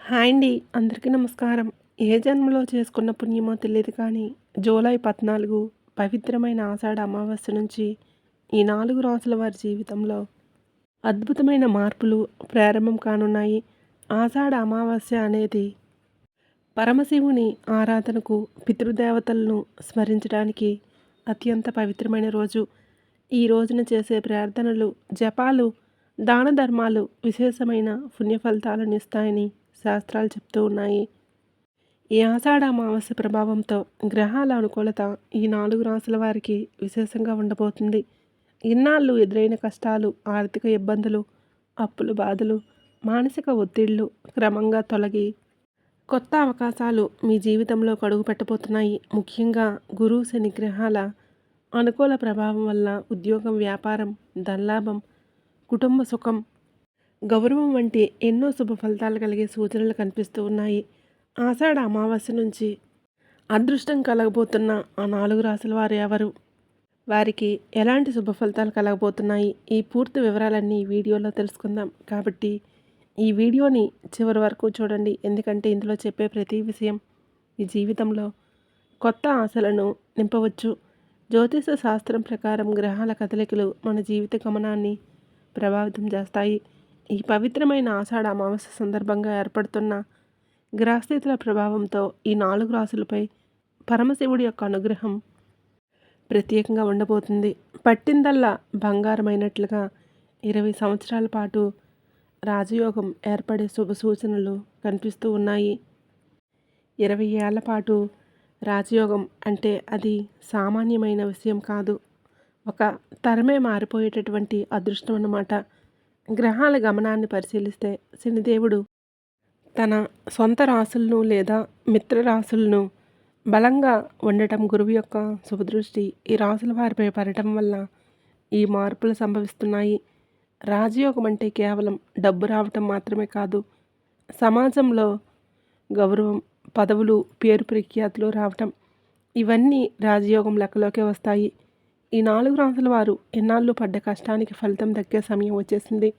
Hi అండి. అందరికీ నమస్కారం. ఏ జన్మలో చేసుకున్న పుణ్యమో తెలీదు కానీ, జూలై 14 పవిత్రమైన ఆషాఢ అమావాస్య నుంచి ఈ 4 రాసుల వారి జీవితంలో అద్భుతమైన మార్పులు ప్రారంభం కానున్నాయి. ఆషాఢ అమావాస్య అనేది పరమశివుని ఆరాధనకు, పితృదేవతలను స్మరించడానికి అత్యంత పవిత్రమైన రోజు. ఈ రోజున చేసే ప్రార్థనలు, జపాలు, దాన ధర్మాలు విశేషమైన పుణ్య ఫలితాలను ఇస్తాయని శాస్త్రాలు చెప్తూ ఉన్నాయి. ఈ ఆషాఢ అమావాస్య ప్రభావంతో గ్రహాల అనుకూలత ఈ 4 రాసుల వారికి విశేషంగా ఉండబోతుంది. ఇన్నాళ్ళు ఎదురైన కష్టాలు, ఆర్థిక ఇబ్బందులు, అప్పులు బాధలు, మానసిక ఒత్తిళ్లు క్రమంగా తొలగి కొత్త అవకాశాలు మీ జీవితంలో అడుగు పెట్టబోతున్నాయి. ముఖ్యంగా గురు శని గ్రహాల అనుకూల ప్రభావం వల్ల ఉద్యోగం, వ్యాపారం, ధనలాభం, కుటుంబ సుఖం, గౌరవం వంటి ఎన్నో శుభ ఫలితాలు కలిగే సూచనలు కనిపిస్తూ ఉన్నాయి. ఆషాఢ అమావాస్య నుంచి అదృష్టం కలగబోతున్న ఆ 4 రాసుల వారు ఎవరు? వారికి ఎలాంటి శుభ ఫలితాలు కలగబోతున్నాయి? ఈ పూర్తి వివరాలన్నీ ఈ వీడియోలో తెలుసుకుందాం. కాబట్టి ఈ వీడియోని చివరి వరకు చూడండి. ఎందుకంటే ఇందులో చెప్పే ప్రతి విషయం ఈ జీవితంలో కొత్త ఆశలను నింపవచ్చు. జ్యోతిష శాస్త్రం ప్రకారం గ్రహాల కదలికలు మన జీవిత గమనాన్ని ప్రభావితం చేస్తాయి. ఈ పవిత్రమైన ఆషాఢ అమావాస్య సందర్భంగా ఏర్పడుతున్న గ్రహస్థితుల ప్రభావంతో ఈ 4 రాసులపై పరమశివుడి యొక్క అనుగ్రహం ప్రత్యేకంగా ఉండబోతుంది. పట్టిందల్లా బంగారమైనట్లుగా 20 సంవత్సరాల పాటు రాజయోగం ఏర్పడే శుభ సూచనలు కనిపిస్తూ ఉన్నాయి. 20 ఏళ్ల పాటు రాజయోగం అంటే అది సామాన్యమైన విషయం కాదు. ఒక తరమే మారిపోయేటటువంటి అదృష్టం అన్నమాట. గ్రహాల గమనాన్ని పరిశీలిస్తే శనిదేవుడు తన సొంత రాసులను లేదా మిత్ర రాసులను బలంగా ఉండటం, గురువు యొక్క శుభదృష్టి ఈ రాసుల వారిపై పడటం వల్ల ఈ మార్పులు సంభవిస్తున్నాయి. రాజయోగం అంటే కేవలం డబ్బు రావటం మాత్రమే కాదు, సమాజంలో గౌరవం, పదవులు, పేరు ప్రఖ్యాతులు రావటం, ఇవన్నీ రాజయోగం లెక్కలోకే వస్తాయి. ఈ 4 రాసుల వారు ఎన్నాళ్ళు పడ్డ కష్టానికి ఫలితం దక్కే సమయం వచ్చేసింది.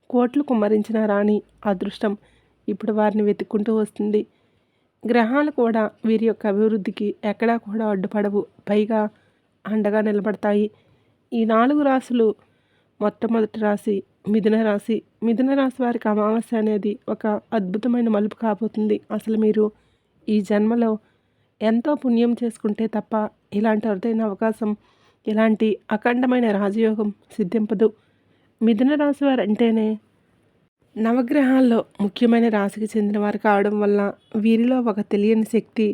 కోట్లు కుమ్మరించిన రాని అదృష్టం ఇప్పుడు వారిని వెతుక్కుంటూ వస్తుంది. గ్రహాలు కూడా వీరి యొక్క అభివృద్ధికి ఎక్కడా కూడా అడ్డుపడవు, పైగా అండగా నిలబడతాయి. ఈ 4 రాసులు మొట్టమొదటి రాశి మిథున రాశి. మిథున రాశి వారికి అమావాస్య అనేది ఒక అద్భుతమైన మలుపు కాబోతుంది. అసలు మీరు ఈ జన్మలో ఎంతో పుణ్యం చేసుకుంటే తప్ప ఇలాంటి అరుదైన అవకాశం, ఇలాంటి అఖండమైన రాజయోగం సిద్ధింపదు. మిథున రాశి వారు అంటేనే నవగ్రహాల్లో ముఖ్యమైన రాశికి చెందిన వారు కావడం వల్ల వీరిలో ఒక తెలియని శక్తి,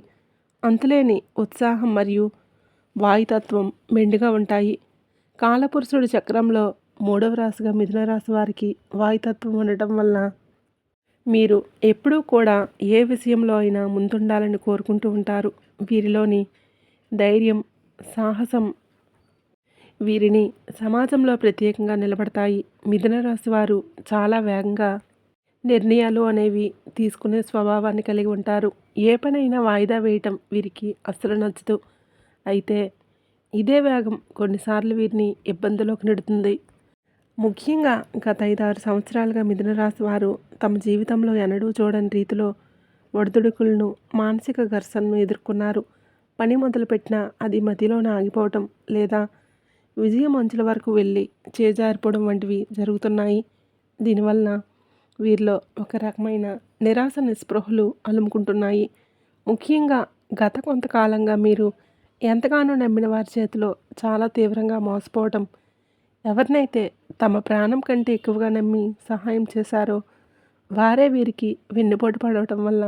అంతులేని ఉత్సాహం మరియు వాయుతత్వం మెండుగా ఉంటాయి. కాలపురుషుడి చక్రంలో 3వ రాశిగా మిథున రాశి వారికి వాయుతత్వం ఉండటం వల్ల మీరు ఎప్పుడూ కూడా ఏ విషయంలో అయినా ముందుండాలని కోరుకుంటూ ఉంటారు. వీరిలోని ధైర్యం, సాహసం వీరిని సమాజంలో ప్రత్యేకంగా నిలబడతాయి. మిథున రాశి వారు చాలా వేగంగా నిర్ణయాలు అనేవి తీసుకునే స్వభావాన్ని కలిగి ఉంటారు. ఏ పనైనా వాయిదా వేయటం వీరికి అస్సలు నచ్చదు. అయితే ఇదే వేగం కొన్నిసార్లు వీరిని ఇబ్బందులోకి నెడుతుంది. ముఖ్యంగా గత 5-6 సంవత్సరాలుగా మిథున రాశి వారు తమ జీవితంలో ఎన్నడూ చూడని రీతిలో ఒడిదుడుకులను, మానసిక ఘర్షణను ఎదుర్కొన్నారు. పని మొదలుపెట్టినా అది మధ్యలోనే ఆగిపోవటం లేదా విజయం అంచుల వరకు వెళ్ళి చేజారిపోవడం వంటివి జరుగుతున్నాయి. దీనివల్ల వీరిలో ఒక రకమైన నిరాశ, నిస్పృహలు అలుముకుంటున్నాయి. ముఖ్యంగా గత కొంతకాలంగా మీరు ఎంతగానో నమ్మిన వారి చేతిలో చాలా తీవ్రంగా మోసపోవటం, ఎవరినైతే తమ ప్రాణం కంటే ఎక్కువగా నమ్మి సహాయం చేశారో వారే వీరికి వెన్నుపోటు పడవటం వల్ల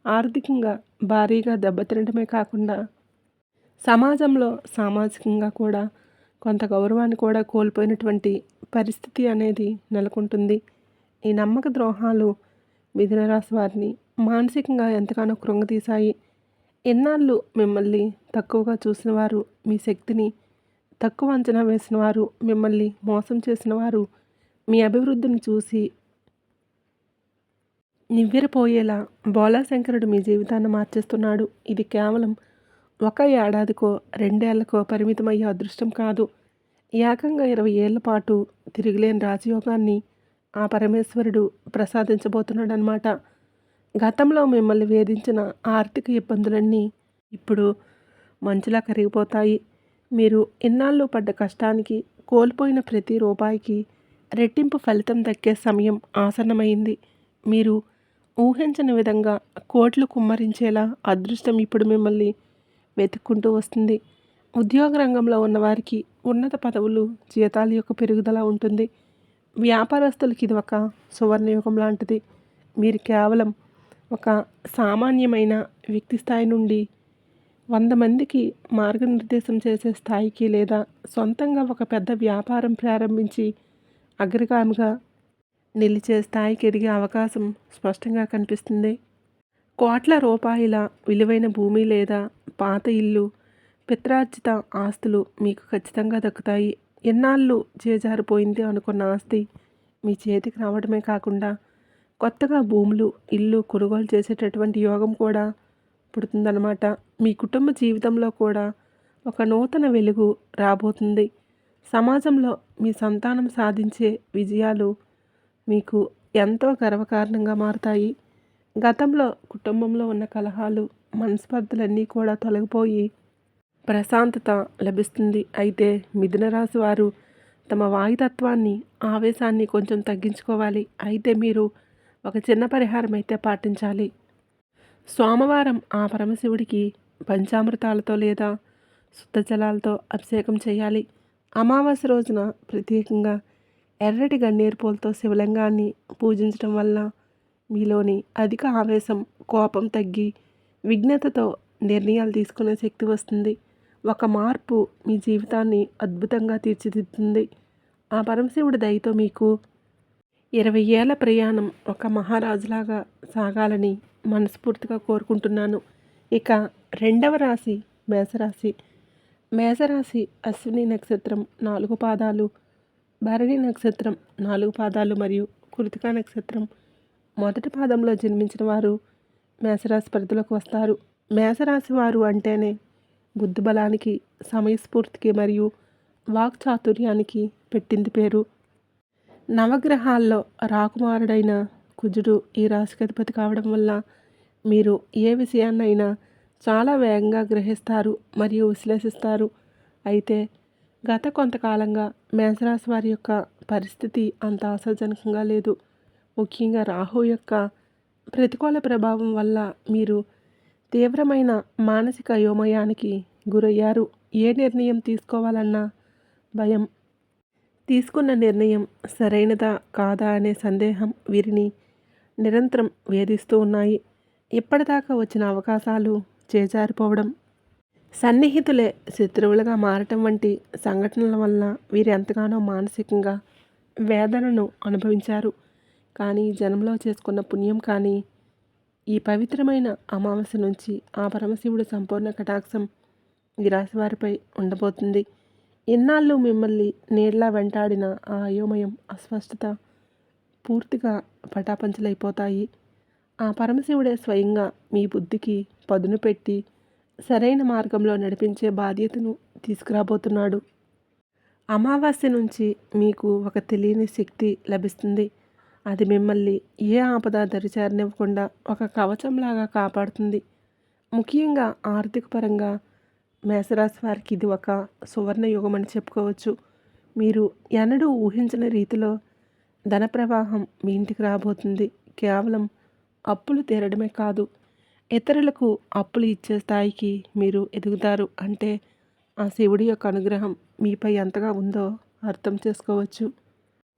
ఆర్థికంగా భారీగా దెబ్బతినడమే కాకుండా సమాజంలో సామాజికంగా కూడా కొంత గౌరవాన్ని కూడా కోల్పోయినటువంటి పరిస్థితి అనేది నెలకొంటుంది. ఈ నమ్మక ద్రోహాలు మిథున రాశి వారిని మానసికంగా ఎంతగానో కృంగతీశాయి. ఎన్నాళ్ళు మిమ్మల్ని తక్కువగా చూసిన వారు, మీ శక్తిని తక్కువ అంచనా వేసిన వారు, మిమ్మల్ని మోసం చేసిన వారు మీ అభివృద్ధిని చూసి నివ్వెరపోయేలా బోళాశంకరుడు మీ జీవితాన్ని మార్చేస్తున్నాడు. ఇది కేవలం 1 ఏడాదికో 2 ఏళ్లకో పరిమితమయ్యే అదృష్టం కాదు. ఏకంగా 20 ఏళ్ల పాటు తిరుగులేని రాజయోగాన్ని ఆ పరమేశ్వరుడు ప్రసాదించబోతున్నాడనమాట. గతంలో మిమ్మల్ని వేధించిన ఆర్థిక ఇబ్బందులన్నీ ఇప్పుడు మంచులా కరిగిపోతాయి. మీరు ఇన్నాళ్ళు పడ్డ కష్టానికి, కోల్పోయిన ప్రతి రూపాయికి రెట్టింపు ఫలితం దక్కే సమయం ఆసన్నమైంది. మీరు ఊహించని విధంగా కోట్లు కుమ్మరించేలా అదృష్టం ఇప్పుడు మిమ్మల్ని వెతుక్కుంటూ వస్తుంది. ఉద్యోగ రంగంలో ఉన్నవారికి ఉన్నత పదవులు, జీతాల యొక్క పెరుగుదల ఉంటుంది. వ్యాపారస్తులకి ఇది ఒక సువర్ణయుగం లాంటిది. మీరు కేవలం ఒక సామాన్యమైన వ్యక్తి స్థాయి నుండి 100 మందికి మార్గనిర్దేశం చేసే స్థాయికి, లేదా సొంతంగా ఒక పెద్ద వ్యాపారం ప్రారంభించి అగ్రగామిగా నిలిచే స్థాయికి ఎదిగే అవకాశం స్పష్టంగా కనిపిస్తుంది. కోట్ల రూపాయల విలువైన భూమి లేదా పాత ఇల్లు, పిత్రార్జిత ఆస్తులు మీకు ఖచ్చితంగా దక్కుతాయి. ఎన్నాళ్ళు చేజారిపోయింది అనుకున్న ఆస్తి మీ చేతికి రావడమే కాకుండా కొత్తగా భూములు, ఇల్లు కొనుగోలు చేసేటటువంటి యోగం కూడా పుడుతుందన్నమాట. మీ కుటుంబ జీవితంలో కూడా ఒక నూతన వెలుగు రాబోతుంది. సమాజంలో మీ సంతానం సాధించే విజయాలు మీకు ఎంతో గర్వకారణంగా మారుతాయి. గతంలో కుటుంబంలో ఉన్న కలహాలు, మనస్పర్ధలన్నీ కూడా తొలగిపోయి ప్రశాంతత లభిస్తుంది. అయితే మిథున రాశి వారు తమ వాయుతత్వాన్ని, ఆవేశాన్ని కొంచెం తగ్గించుకోవాలి. అయితే మీరు ఒక చిన్న పరిహారం అయితే పాటించాలి. సోమవారం ఆ పరమశివుడికి పంచామృతాలతో లేదా శుద్ధ జలాలతో అభిషేకం చేయాలి. అమావాస్య రోజున ప్రత్యేకంగా ఎర్రటి గన్నేరు పూలతో శివలింగాన్ని పూజించడం వల్ల మీలోని అధిక ఆవేశం, కోపం తగ్గి విఘ్నతతో నిర్ణయాలు తీసుకునే శక్తి వస్తుంది. ఒక మార్పు మీ జీవితాన్ని అద్భుతంగా తీర్చిదిద్దుతుంది. ఆ పరమశివుడి దయతో మీకు 20 ఏళ్ల ప్రయాణం ఒక మహారాజులాగా సాగాలని మనస్ఫూర్తిగా కోరుకుంటున్నాను. ఇక రెండవ రాశి మేషరాశి. మేషరాశి అశ్విని నక్షత్రం 4 పాదాలు, భరణి నక్షత్రం 4 పాదాలు మరియు కృతికా నక్షత్రం మొదటి పాదంలో జన్మించిన వారు మేషరాశి పరిధిలోకి వస్తారు. మేషరాశి వారు అంటేనే బుద్ధిబలానికి, సమయస్ఫూర్తికి మరియు వాక్చాతుర్యానికి పెట్టింది పేరు. నవగ్రహాల్లో రాకుమారుడైన కుజుడు ఈ రాశికి అధిపతి కావడం వల్ల మీరు ఏ విషయాన్నైనా చాలా వేగంగా గ్రహిస్తారు మరియు విశ్లేషిస్తారు. అయితే గత కొంతకాలంగా మేషరాశి వారి యొక్క పరిస్థితి అంత ఆశాజనకంగా లేదు. ముఖ్యంగా రాహు యొక్క ప్రతికూల ప్రభావం వల్ల మీరు తీవ్రమైన మానసిక అయోమయానికి గురయ్యారు. ఏ నిర్ణయం తీసుకోవాలన్నా భయం, తీసుకున్న నిర్ణయం సరైనదా కాదా అనే సందేహం వీరిని నిరంతరం వేధిస్తూ ఉన్నాయి. ఇప్పటిదాకా వచ్చిన అవకాశాలు చేజారిపోవడం, సన్నిహితులే శత్రువులుగా మారటం వంటి సంఘటనల వల్ల వీరు ఎంతగానో మానసికంగా వేదనను అనుభవించారు. కానీ జన్మలో చేసుకున్న పుణ్యం కానీ ఈ పవిత్రమైన అమావాస్య నుంచి ఆ పరమశివుడి సంపూర్ణ కటాక్షం ఈ రాశి వారిపై ఉండబోతుంది. ఇన్నాళ్ళు మిమ్మల్ని నీళ్లా వెంటాడిన ఆ అయోమయం, అస్పష్టత పూర్తిగా పటాపంచలైపోతాయి. ఆ పరమశివుడే స్వయంగా మీ బుద్ధికి పదును పెట్టి సరైన మార్గంలో నడిపించే బాధ్యతను తీసుకురాబోతున్నాడు. అమావాస్య నుంచి మీకు ఒక తెలియని శక్తి లభిస్తుంది. అది మిమ్మల్ని ఏ ఆపద దరిచేరనివ్వకుండా ఒక కవచంలాగా కాపాడుతుంది. ముఖ్యంగా ఆర్థిక పరంగా మేషరాశి వారికి ఇది ఒక సువర్ణ యుగం అని చెప్పుకోవచ్చు. మీరు ఎన్నడూ ఊహించని రీతిలో ధన ప్రవాహం మీ ఇంటికి రాబోతుంది. కేవలం అప్పులు తీరడమే కాదు, ఇతరులకు అప్పులు ఇచ్చే స్థాయికి మీరు ఎదుగుతారు. అంటే ఆ శివుడి యొక్క అనుగ్రహం మీపై ఎంతగా ఉందో అర్థం చేసుకోవచ్చు.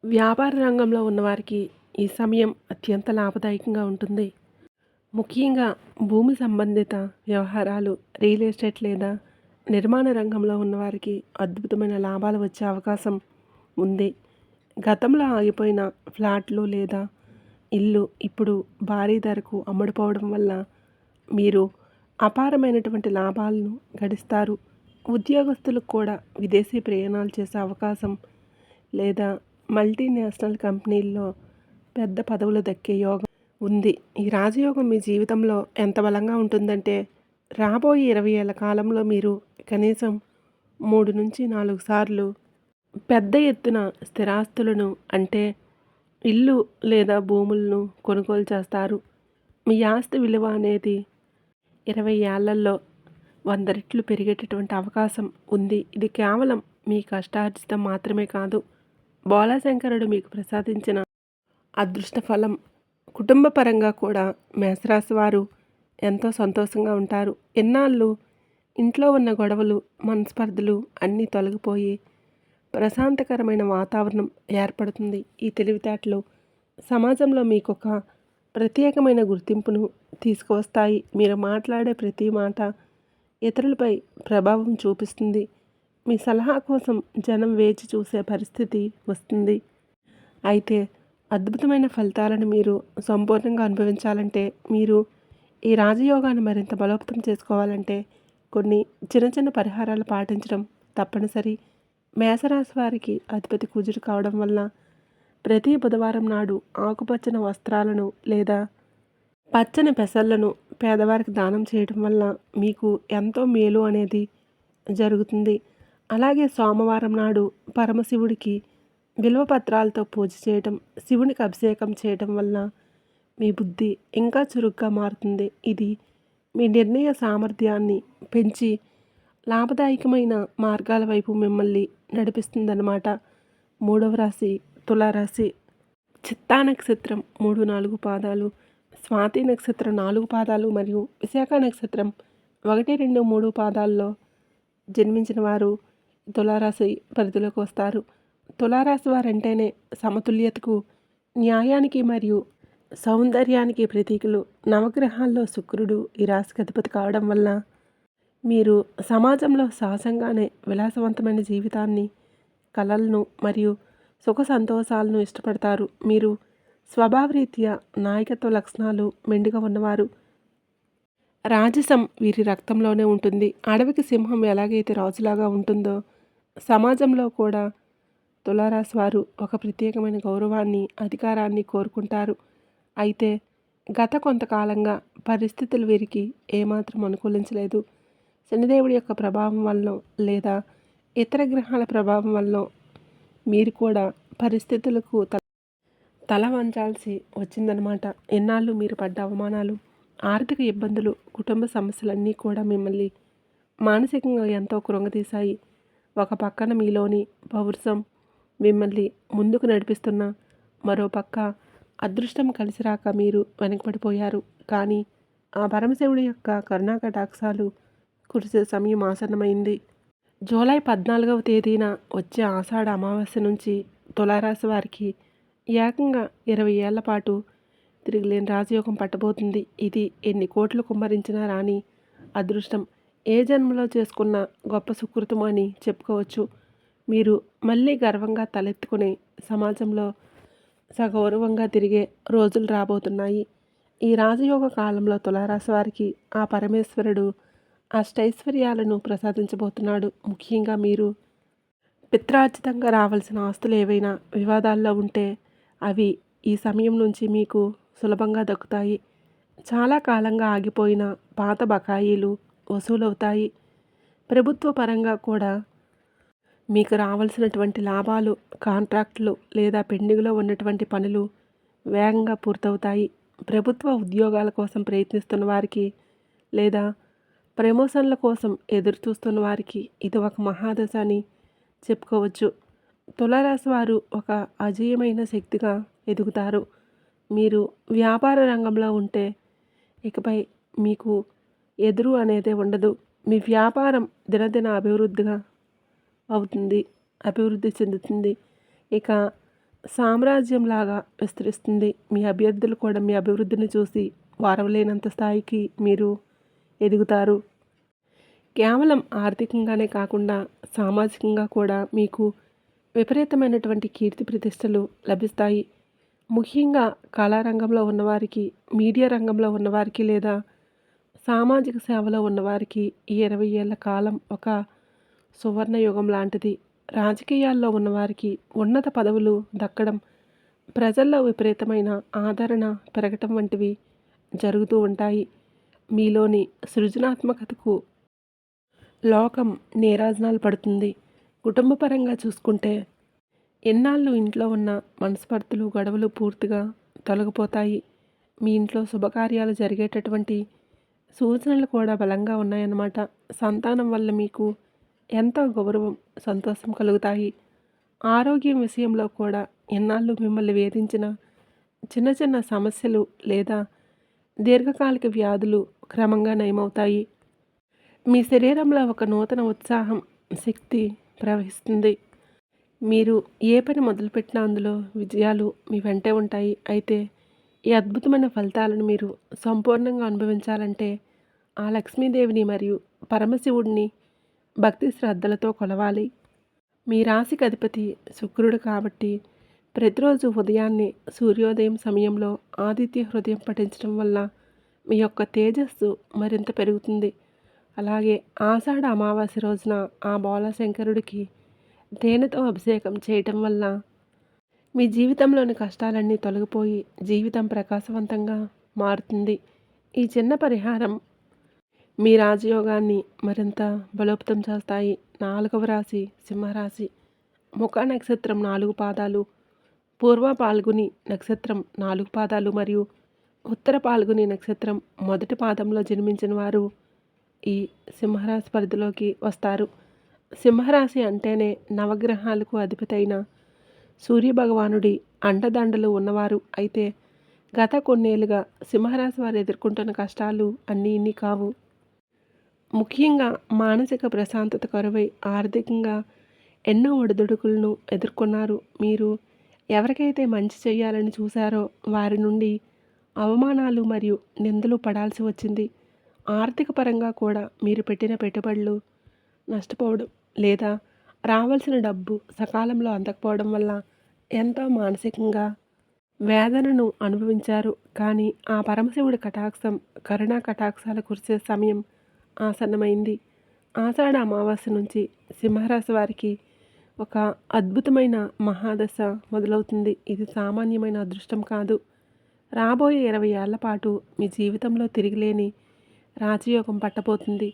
వ్యాపార రంగంలో ఉన్నవారికి ఈ సమయం అత్యంత లాభదాయకంగా ఉంటుంది. ముఖ్యంగా భూమి సంబంధిత వ్యవహారాలు, రియల్ ఎస్టేట్ లేదా నిర్మాణ రంగంలో ఉన్నవారికి అద్భుతమైన లాభాలు వచ్చే అవకాశం ఉంది. గతంలో ఆగిపోయిన ఫ్లాట్లు లేదా ఇల్లు ఇప్పుడు భారీ ధరకు అమ్ముడుపోవడం వల్ల మీరు అపారమైనటువంటి లాభాలను గడిస్తారు. ఉద్యోగస్తులకు కూడా విదేశీ ప్రయాణాలు చేసే అవకాశం లేదా మల్టీనేషనల్ కంపెనీల్లో పెద్ద పదవులు దక్కే యోగం ఉంది. ఈ రాజయోగం మీ జీవితంలో ఎంత బలంగా ఉంటుందంటే రాబోయే 20 ఏళ్ల కాలంలో మీరు కనీసం 3 నుంచి 4 సార్లు పెద్ద ఎత్తున స్థిరాస్తులను, అంటే ఇల్లు లేదా భూములను కొనుగోలు చేస్తారు. మీ ఆస్తి విలువ అనేది 20 ఏళ్లలో 100 రెట్లు పెరిగేటటువంటి అవకాశం ఉంది. ఇది కేవలం మీ కష్టార్జితం మాత్రమే కాదు, బోళాశంకరుడు మీకు ప్రసాదించిన అదృష్ట ఫలం. కుటుంబ పరంగా కూడా మేషరాశి వారు ఎంతో సంతోషంగా ఉంటారు. ఎన్నాళ్ళు ఇంట్లో ఉన్న గొడవలు, మనస్పర్ధలు అన్నీ తొలగిపోయి ప్రశాంతకరమైన వాతావరణం ఏర్పడుతుంది. ఈ తెలివితేటలు సమాజంలో మీకొక ప్రత్యేకమైన గుర్తింపును తీసుకువస్తాయి. మీరు మాట్లాడే ప్రతి మాట ఇతరులపై ప్రభావం చూపిస్తుంది. మీ సలహా కోసం జనం వేచి చూసే పరిస్థితి వస్తుంది. అయితే అద్భుతమైన ఫలితాలను మీరు సంపూర్ణంగా అనుభవించాలంటే, మీరు ఈ రాజయోగాన్ని మరింత బలోపేతం చేసుకోవాలంటే కొన్ని చిన్న చిన్న పరిహారాలు పాటించడం తప్పనిసరి. మేషరాశి వారికి అధిపతి కుజుడు కావడం వల్ల ప్రతి బుధవారం నాడు ఆకుపచ్చని వస్త్రాలను లేదా పచ్చని పెసర్లను పేదవారికి దానం చేయడం వల్ల మీకు ఎంతో మేలు అనేది జరుగుతుంది. అలాగే సోమవారం నాడు పరమశివుడికి బిల్వ పత్రాలతో పూజ చేయడం, శివునికి అభిషేకం చేయడం వల్ల మీ బుద్ధి ఇంకా చురుగ్గా మారుతుంది. ఇది మీ నిర్ణయ సామర్థ్యాన్ని పెంచి లాభదాయకమైన మార్గాల వైపు మిమ్మల్ని నడిపిస్తుందన్నమాట. మూడవ రాశి తులారాశి. చిత్తా నక్షత్రం 3, 4 పాదాలు, స్వాతి నక్షత్రం 4 పాదాలు మరియు విశాఖ నక్షత్రం 1, 2, 3 పాదాల్లో జన్మించిన వారు తులారాశి పరిధిలోకి వస్తారు. తులారాశి వారంటేనే సమతుల్యతకు, న్యాయానికి మరియు సౌందర్యానికి ప్రతీకలు. నవగ్రహాల్లో శుక్రుడు ఈ రాశికి అధిపతి కావడం వల్ల మీరు సమాజంలో సహజంగానే విలాసవంతమైన జీవితాన్ని, కళలను మరియు సుఖ సంతోషాలను ఇష్టపడతారు. మీరు స్వభావరీత్యా నాయకత్వ లక్షణాలు మెండుగా ఉన్నవారు. రాజసం వీరి రక్తంలోనే ఉంటుంది. అడవికి సింహం ఎలాగైతే రాజులాగా ఉంటుందో, సమాజంలో కూడా తులారాశి వారు ఒక ప్రత్యేకమైన గౌరవాన్ని, అధికారాన్ని కోరుకుంటారు. అయితే గత కొంతకాలంగా పరిస్థితులు వీరికి ఏమాత్రం అనుకూలించలేదు. శనిదేవుడి యొక్క ప్రభావం వల్ల లేదా ఇతర గ్రహాల ప్రభావం వల్ల మీరు కూడా పరిస్థితులకు తల వంచాల్సి వచ్చిందనమాట. ఎన్నాళ్ళు మీరు పడ్డ అవమానాలు, ఆర్థిక ఇబ్బందులు, కుటుంబ సమస్యలన్నీ కూడా మిమ్మల్ని మానసికంగా ఎంతో కృంగతీశాయి. ఒక పక్కన మీలోని పౌరుషం మిమ్మల్ని ముందుకు నడిపిస్తున్న, మరో పక్క అదృష్టం కలిసి రాక మీరు వెనకబడిపోయారు. కానీ ఆ పరమశివుడి యొక్క కరుణా కటాక్షాలు కురిసే సమయం ఆసన్నమైంది. జూలై 14వ తేదీన వచ్చే ఆషాఢ అమావాస్య నుంచి తులారాశి వారికి ఏకంగా 20 ఏళ్ల పాటు తిరిగిలేని రాజయోగం పట్టబోతుంది. ఇది ఎన్ని కోట్లు కుమ్మరించినా రాని అదృష్టం. ఏ జన్మలో చేసుకున్న గొప్ప సుకృతం అని చెప్పుకోవచ్చు. మీరు మళ్ళీ గర్వంగా తలెత్తుకునే సమాజంలో సగౌరవంగా తిరిగే రోజులు రాబోతున్నాయి. ఈ రాజయోగ కాలంలో తులారాశి వారికి ఆ పరమేశ్వరుడు అష్టైశ్వర్యాలను ప్రసాదించబోతున్నాడు. ముఖ్యంగా మీరు పిత్రార్జితంగా రావాల్సిన ఆస్తులు ఏవైనా వివాదాల్లో ఉంటే అవి ఈ సమయం నుంచి మీకు సులభంగా దక్కుతాయి. చాలా కాలంగా ఆగిపోయిన పాత బకాయిలు వసూలవుతాయి. ప్రభుత్వ పరంగా కూడా మీకు రావాల్సినటువంటి లాభాలు, కాంట్రాక్టులు లేదా పెండింగ్లో ఉన్నటువంటి పనులు వేగంగా పూర్తవుతాయి. ప్రభుత్వ ఉద్యోగాల కోసం ప్రయత్నిస్తున్న వారికి లేదా ప్రమోషన్ల కోసం ఎదురు చూస్తున్న వారికి ఇది ఒక మహాదశ అని చెప్పుకోవచ్చు. తులారాశి వారు ఒక అజేయమైన శక్తిగా ఎదుగుతారు. మీరు వ్యాపార రంగంలో ఉంటే ఇకపై మీకు ఎదురు అనేదే ఉండదు. మీ వ్యాపారం దినదిన అభివృద్ధి చెందుతుంది. ఇక సామ్రాజ్యంలాగా విస్తరిస్తుంది. మీ అభ్యర్థులు కూడా మీ అభివృద్ధిని చూసి వారవలేనంత స్థాయికి మీరు ఎదుగుతారు. కేవలం ఆర్థికంగానే కాకుండా సామాజికంగా కూడా మీకు విపరీతమైనటువంటి కీర్తి ప్రతిష్టలు లభిస్తాయి. ముఖ్యంగా కళారంగంలో ఉన్నవారికి, మీడియా రంగంలో ఉన్నవారికి లేదా సామాజిక సేవలో ఉన్నవారికి ఈ 20 ఏళ్ల కాలం ఒక సువర్ణయుగం లాంటిది. రాజకీయాల్లో ఉన్నవారికి ఉన్నత పదవులు దక్కడం, ప్రజల్లో విపరీతమైన ఆదరణ పెరగటం వంటివి జరుగుతూ ఉంటాయి. మీలోని సృజనాత్మకతకు లోకం నీరాజనాలు పడుతుంది. కుటుంబపరంగా చూసుకుంటే ఎన్నాళ్ళు ఇంట్లో ఉన్న మనస్పర్ధలు, గొడవలు పూర్తిగా తొలగిపోతాయి. మీ ఇంట్లో శుభకార్యాలు జరిగేటటువంటి సూచనలు కూడా బలంగా ఉన్నాయన్నమాట. సంతానం వల్ల మీకు ఎంతో గౌరవం, సంతోషం కలుగుతాయి. ఆరోగ్యం విషయంలో కూడా ఎన్నాళ్ళు మిమ్మల్ని వేధించిన చిన్న చిన్న సమస్యలు లేదా దీర్ఘకాలిక వ్యాధులు క్రమంగా నయమవుతాయి. మీ శరీరంలో ఒక నూతన ఉత్సాహం, శక్తి ప్రవహిస్తుంది. మీరు ఏ పని మొదలుపెట్టినా అందులో విజయాలు మీ వెంటే ఉంటాయి. అయితే ఈ అద్భుతమైన ఫలితాలను మీరు సంపూర్ణంగా అనుభవించాలంటే ఆ లక్ష్మీదేవిని మరియు పరమశివుడిని భక్తి శ్రద్ధలతో కొలవాలి. మీ రాశికి అధిపతి శుక్రుడు కాబట్టి ప్రతిరోజు ఉదయాన్నే సూర్యోదయం సమయంలో ఆదిత్య హృదయం పఠించడం వల్ల మీ యొక్క తేజస్సు మరింత పెరుగుతుంది. అలాగే ఆషాఢ అమావాస్య రోజున ఆ బాలశంకరుడికి తేనెతో అభిషేకం చేయటం వల్ల మీ జీవితంలోని కష్టాలన్నీ తొలగిపోయి జీవితం ప్రకాశవంతంగా మారుతుంది. ఈ చిన్న పరిహారం మీ రాజయోగాన్ని మరింత బలోపేతం చేస్తాయి. 4వ రాశి సింహరాశి. ముఖ నక్షత్రం 4 పాదాలు, పూర్వ పాల్గుని నక్షత్రం 4 పాదాలు మరియు ఉత్తర పాల్గుని నక్షత్రం మొదటి పాదంలో జన్మించిన వారు ఈ సింహరాశి పరిధిలోకి వస్తారు. సింహరాశి అంటేనే నవగ్రహాలకు అధిపతి అయిన సూర్యభగవానుడి అండదండలు ఉన్నవారు. అయితే గత కొన్నేళ్లుగా సింహరాశి వారు ఎదుర్కొంటున్న కష్టాలు అన్నీ ఇన్ని కావు. ముఖ్యంగా మానసిక ప్రశాంతత కరువై ఆర్థికంగా ఎన్నో ఒడిదుడుకులను ఎదుర్కొన్నారు. మీరు ఎవరికైతే మంచి చేయాలని చూశారో వారి నుండి అవమానాలు మరియు నిందలు పడాల్సి వచ్చింది. ఆర్థిక పరంగా కూడా మీరు పెట్టిన పెట్టుబడులు నష్టపోవడం లేదా రావాల్సిన డబ్బు సకాలంలో అందకపోవడం వల్ల ఎంతో మానసికంగా వేదనను అనుభవించారు. కానీ ఆ పరమశివుడి కటాక్షం, కరుణా కటాక్షాలు కురిసే సమయం ఆసన్నమైంది. ఆషాఢ అమావాస్య నుంచి సింహరాశి వారికి ఒక అద్భుతమైన మహాదశ మొదలవుతుంది. ఇది సామాన్యమైన అదృష్టం కాదు. రాబోయే 20 ఏళ్ల పాటు మీ జీవితంలో తిరిగిలేని రాజయోగం పట్టబోతుంది.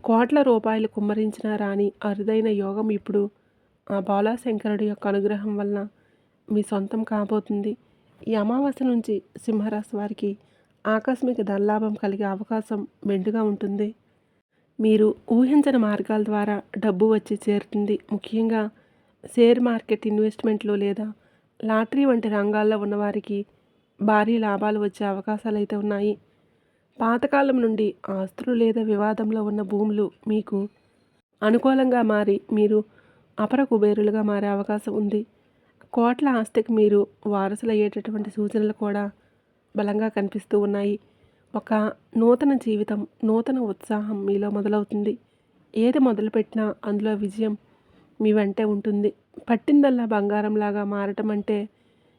కోట్ల రూపాయలు కుమ్మరించిన రాని అరుదైన యోగం ఇప్పుడు ఆ బాలాశంకరుడి యొక్క అనుగ్రహం వలన మీ సొంతం కాబోతుంది. ఈ అమావాస్య నుంచి సింహరాశి వారికి ఆకస్మిక ధనలాభం కలిగే అవకాశం మెండుగా ఉంటుంది. మీరు ఊహించని మార్గాల ద్వారా డబ్బు వచ్చి చేరుతుంది. ముఖ్యంగా షేర్ మార్కెట్ ఇన్వెస్ట్మెంట్లు లేదా లాటరీ వంటి రంగాల్లో ఉన్నవారికి భారీ లాభాలు వచ్చే అవకాశాలు అయితే ఉన్నాయి. పాతకాలం నుండి ఆస్తులు లేదా వివాదంలో ఉన్న భూములు మీకు అనుకూలంగా మారి మీరు అపర కుబేరులుగా మారే అవకాశం ఉంది. కోట్ల ఆస్తికి మీరు వారసులయ్యేటటువంటి సూచనలు కూడా బలంగా కనిపిస్తూ ఉన్నాయి. ఒక నూతన జీవితం, నూతన ఉత్సాహం మీలో మొదలవుతుంది. ఏది మొదలుపెట్టినా అందులో విజయం మీ వెంటే ఉంటుంది. పట్టిందల్లా బంగారంలాగా మారటం అంటే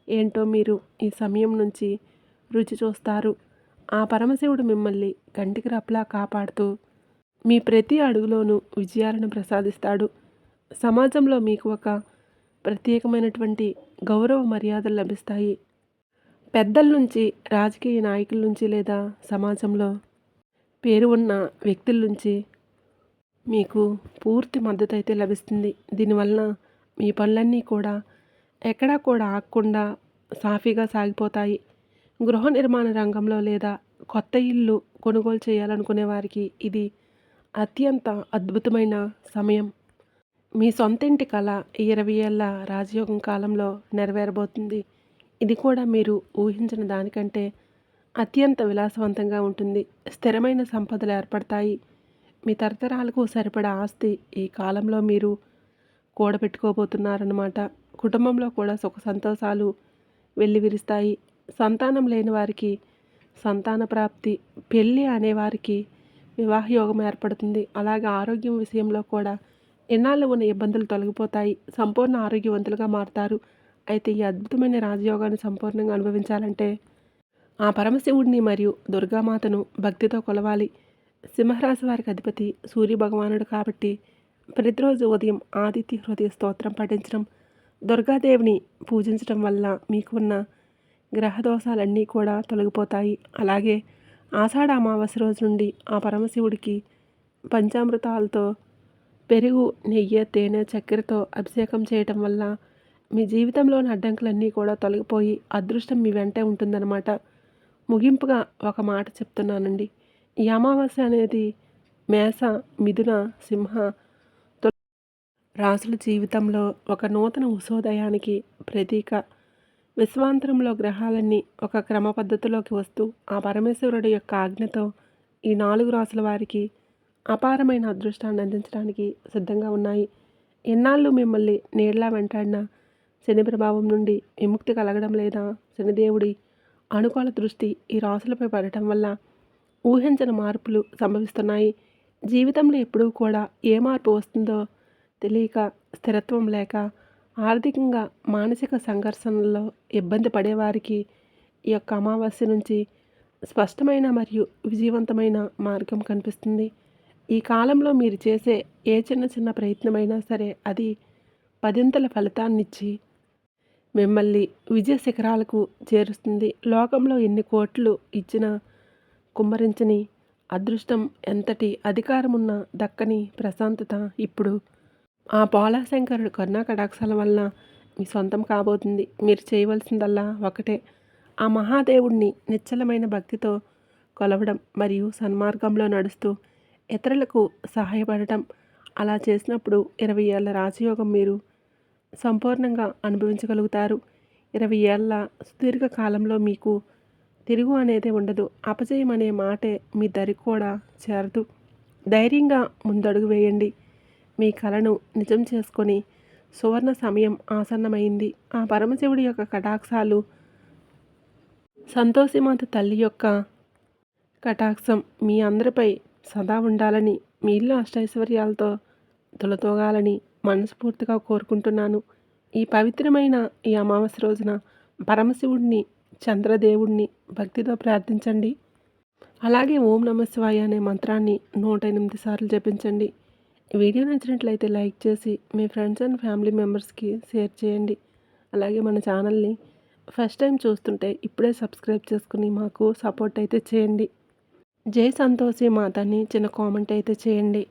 ఏంటో మీరు ఈ సమయం నుంచి రుచి చూస్తారు. ఆ పరమశివుడు మిమ్మల్ని కంటికి రెప్పలా కాపాడుతూ మీ ప్రతి అడుగులోనూ విజయాలను ప్రసాదిస్తాడు. సమాజంలో మీకు ఒక ప్రత్యేకమైనటువంటి గౌరవ మర్యాదలు లభిస్తాయి. పెద్దల నుంచి, రాజకీయ నాయకుల నుంచి లేదా సమాజంలో పేరు ఉన్న వ్యక్తుల నుంచి మీకు పూర్తి మద్దతు అయితే లభిస్తుంది. దీనివలన మీ పనులన్నీ కూడా ఎక్కడా కూడా ఆగకుండా సాఫీగా సాగిపోతాయి. గృహ నిర్మాణ రంగంలో లేదా కొత్త ఇల్లు కొనుగోలు చేయాలనుకునే వారికి ఇది అత్యంత అద్భుతమైన సమయం. మీ సొంతింటి కళ 20 ఏళ్ల రాజయోగం కాలంలో నెరవేరబోతుంది. ఇది కూడా మీరు ఊహించిన దానికంటే అత్యంత విలాసవంతంగా ఉంటుంది. స్థిరమైన సంపదలు ఏర్పడతాయి. మీ తరతరాలకు సరిపడా ఆస్తి ఈ కాలంలో మీరు కూడబెట్టుకోబోతున్నారన్నమాట. కుటుంబంలో కూడా సుఖ సంతోషాలు వెల్లివిరుస్తాయి. సంతానం లేని వారికి సంతాన ప్రాప్తి, పెళ్ళి అనేవారికి వివాహ యోగం ఏర్పడుతుంది. అలాగే ఆరోగ్యం విషయంలో కూడా ఎన్నాళ్ళు ఉన్న ఇబ్బందులు తొలగిపోతాయి. సంపూర్ణ ఆరోగ్యవంతులుగా మారుతారు. అయితే ఈ అద్భుతమైన రాజయోగాన్ని సంపూర్ణంగా అనుభవించాలంటే ఆ పరమశివుడిని మరియు దుర్గామాతను భక్తితో కొలవాలి. సింహరాశి వారికి అధిపతి సూర్యభగవానుడు కాబట్టి ప్రతిరోజు ఉదయం ఆదిత్య హృదయ స్తోత్రం పఠించడం, దుర్గాదేవిని పూజించడం వల్ల మీకు ఉన్న గ్రహదోషాలన్నీ కూడా తొలగిపోతాయి. అలాగే ఆషాఢ అమావాస్య రోజు నుండి ఆ పరమశివుడికి పంచామృతాలతో పెరుగు, నెయ్యి, తేనె, చక్కెరతో అభిషేకం చేయటం వల్ల మీ జీవితంలోని అడ్డంకులన్నీ కూడా తొలగిపోయి అదృష్టం మీ వెంటే ఉంటుందన్నమాట. ముగింపుగా ఒక మాట చెప్తున్నానండి. ఈ అమావాస్య అనేది మేష, మిథున, సింహ, తుల రాశుల జీవితంలో ఒక నూతన ఉషోదయానికి ప్రతీక. విశ్వాంతరంలో గ్రహాలన్నీ ఒక క్రమ పద్ధతిలోకి వస్తూ ఆ పరమేశ్వరుడి యొక్క ఆజ్ఞతో ఈ 4 రాసుల వారికి అపారమైన అదృష్టాన్ని అందించడానికి సిద్ధంగా ఉన్నాయి. ఎన్నాళ్ళు మిమ్మల్ని నీడలా వెంటాడిన శని ప్రభావం నుండి విముక్తి కలగడం లేదా? శనిదేవుడి అనుకూల దృష్టి ఈ రాసులపై పడటం వల్ల ఊహించని మార్పులు సంభవిస్తున్నాయి. జీవితంలో ఎప్పుడూ కూడా ఏ మార్పు వస్తుందో తెలియక, స్థిరత్వం లేక, ఆర్థికంగా మానసిక సంఘర్షణల్లో ఇబ్బంది పడేవారికి ఈ యొక్క అమావాస్య నుంచి స్పష్టమైన మరియు విజయవంతమైన మార్గం కనిపిస్తుంది. ఈ కాలంలో మీరు చేసే ఏ చిన్న చిన్న ప్రయత్నమైనా సరే అది పదింతల ఫలితాన్నిచ్చి మిమ్మల్ని విజయ శిఖరాలకు చేరుస్తుంది. లోకంలో ఎన్ని కోట్లు ఇచ్చినా కుమ్మరించని అదృష్టం, ఎంతటి అధికారమున్న దక్కని ప్రశాంతత ఇప్పుడు ఆ పోలాశంకరుడు కరుణా కటాక్షాల వలన మీ సొంతం కాబోతుంది. మీరు చేయవలసిందల్లా ఒకటే, ఆ మహాదేవుడిని నిశ్చలమైన భక్తితో కొలవడం మరియు సన్మార్గంలో నడుస్తూ ఇతరులకు సహాయపడటం. అలా చేసినప్పుడు 20 ఏళ్ల రాజయోగం మీరు సంపూర్ణంగా అనుభవించగలుగుతారు. 20 ఏళ్ల సుదీర్ఘ కాలంలో మీకు తిరుగు అనేది ఉండదు. అపజయం అనే మాటే మీ దరి కూడా చేరదు. ధైర్యంగా ముందడుగు వేయండి. మీ కలను నిజం చేసుకొని సువర్ణ సమయం ఆసన్నమైంది. ఆ పరమశివుడి యొక్క కటాక్షాలు, సంతోషిమాత తల్లి యొక్క కటాక్షం మీ అందరిపై సదా ఉండాలని, మీ ఇల్లు అష్టైశ్వర్యాలతో తులతూగాలని మనస్ఫూర్తిగా కోరుకుంటున్నాను. ఈ పవిత్రమైన ఈ అమావాస్య రోజున పరమశివుడిని, చంద్రదేవుడిని భక్తితో ప్రార్థించండి. అలాగే ఓం నమః శివాయ అనే మంత్రాన్ని 108 సార్లు జపించండి. ఈ వీడియో నచ్చినట్లయితే లైక్ చేసి మీ ఫ్రెండ్స్ అండ్ ఫ్యామిలీ మెంబర్స్కి షేర్ చేయండి. అలాగే మన ఛానల్ని ఫస్ట్ టైం చూస్తుంటే ఇప్పుడే సబ్స్క్రైబ్ చేసుకుని మాకు సపోర్ట్ అయితే చేయండి. జై సంతోషి మాత అని చిన్న కామెంట్ అయితే చేయండి.